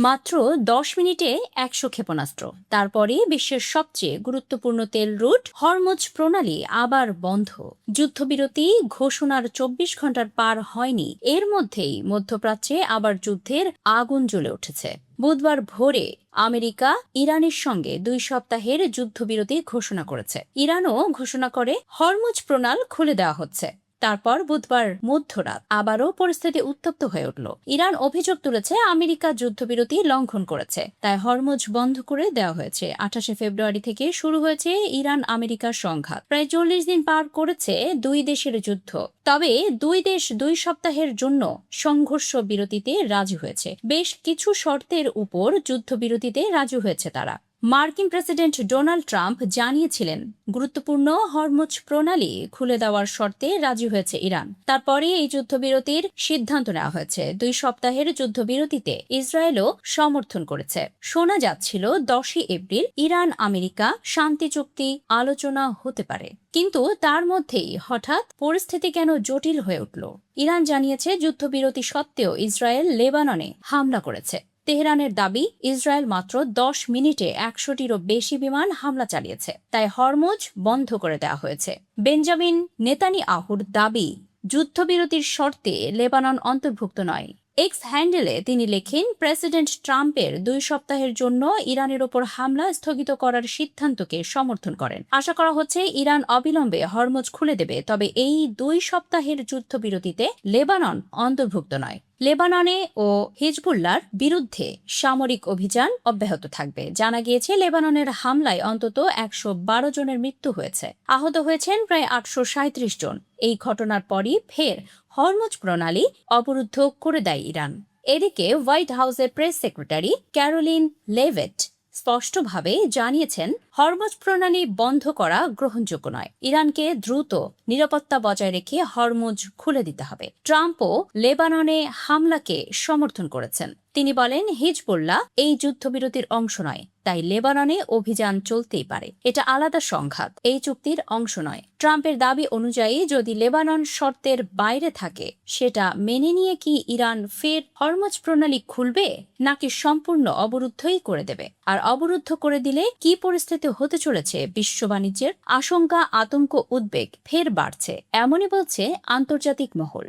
মাত্র 10 মিনিটে 100 ক্ষেপণাস্ত্র। তারপরে বিশ্বের সবচেয়ে গুরুত্বপূর্ণ তেল রুট হরমুজ প্রণালী আবার বন্ধ। যুদ্ধবিরতি ঘোষণার 24 ঘন্টার পার হয়নি, এর মধ্যেই মধ্যপ্রাচ্যে আবার যুদ্ধের আগুন জ্বলে উঠেছে। বুধবার ভোরে আমেরিকা ইরানের সঙ্গে 2 সপ্তাহের যুদ্ধবিরতি ঘোষণা করেছে। ইরানও ঘোষণা করে হরমুজ প্রণাল খুলে দেওয়া হচ্ছে। তারপর বুধবার মধ্যরাত আবারও পরিস্থিতি উত্তপ্ত হয়ে উঠল। ইরান অভিযোগ তুলেছে আমেরিকা যুদ্ধবিরতি লঙ্ঘন করেছে, তাই হরমুজ বন্ধ করে দেওয়া হয়েছে। 28 ফেব্রুয়ারি থেকে শুরু হয়েছে ইরান আমেরিকার সংঘাত। প্রায় 40 দিন পার করেছে দুই দেশের যুদ্ধ। তবে দুই দেশ 2 সপ্তাহের জন্য সংঘর্ষ বিরতিতে রাজি হয়েছে। বেশ কিছু শর্তের উপর যুদ্ধবিরতিতে রাজি হয়েছে তারা। মার্কিন প্রেসিডেন্ট ডোনাল্ড ট্রাম্প জানিয়েছিলেন গুরুত্বপূর্ণ হরমুজ প্রণালী খুলে দেওয়ার শর্তে রাজি হয়েছে ইরান। তারপরে এই যুদ্ধবিরতির সিদ্ধান্ত নেওয়া হয়েছে। 2 সপ্তাহের যুদ্ধবিরতিতে ইসরায়েলও সমর্থন করেছে। শোনা যাচ্ছিল 10 এপ্রিল ইরান আমেরিকা শান্তি চুক্তি আলোচনা হতে পারে, কিন্তু তার মধ্যেই হঠাৎ পরিস্থিতি কেন জটিল হয়ে উঠল। ইরান জানিয়েছে যুদ্ধবিরতি সত্ত্বেও ইসরায়েল লেবাননে হামলা করেছে। তেহরানের দাবি ইসরায়েল মাত্র 10 মিনিটে 100টিরও বেশি বিমান হামলা চালিয়েছে, তাই হরমুজ বন্ধ করে দেওয়া হয়েছে। বেঞ্জামিন নেতানিয়াহুর দাবি যুদ্ধবিরতির শর্তে লেবানন অন্তর্ভুক্ত নয়। এক্স হ্যান্ডেলে তিনি লেখেন, প্রেসিডেন্ট ট্রাম্পের 2 সপ্তাহের জন্য ইরানের ওপর হামলা স্থগিত করার সিদ্ধান্তকে সমর্থন করেন। আশা করা হচ্ছে ইরান অবিলম্বে হরমুজ খুলে দেবে, তবে এই 2 সপ্তাহের যুদ্ধবিরতিতে লেবানন অন্তর্ভুক্ত নয়। লেবাননে ও হিজবুল্লাহর বিরুদ্ধে সামরিক অভিযান অব্যাহত থাকবে। জানা গিয়েছে লেবাননের হামলায় অন্তত 112 জনের মৃত্যু হয়েছে, আহত হয়েছেন প্রায় 837 জন। এই ঘটনার পরই ফের হরমুজ প্রণালী অবরুদ্ধ করে দেয় ইরান। এদিকে হোয়াইট হাউসের প্রেস সেক্রেটারি ক্যারোলিন লেভেট স্পষ্টভাবে জানিয়েছেন হরমুজ প্রণালী বন্ধ করা গ্রহণযোগ্য নয়। ইরানকে দ্রুত নিরাপত্তা বজায় রেখে হরমুজ খুলে দিতে হবে। ট্রাম্পও লেবাননে হামলাকে সমর্থন করেছেন। তিনি বলেন, হিজবুল্লাহ এই যুদ্ধবিরতির অংশ নয়, তাই লেবাননে অভিযান চলতেই পারে। এটা আলাদা সংঘাত, এই চুক্তির অংশ নয়। ট্রাম্পের দাবি অনুযায়ী যদি লেবানন শর্তের বাইরে থাকে, সেটা মেনে নিয়ে কি ইরান ফের হরমুজ প্রণালী খুলবে, নাকি সম্পূর্ণ অবরুদ্ধই করে দেবে? আর অবরুদ্ধ করে দিলে কি পরিস্থিতি হতে চলেছে? বিশ্ব বাণিজ্যের আশঙ্কা, আতঙ্ক, উদ্বেগ ফের বাড়ছে, এমনই বলছে আন্তর্জাতিক মহল।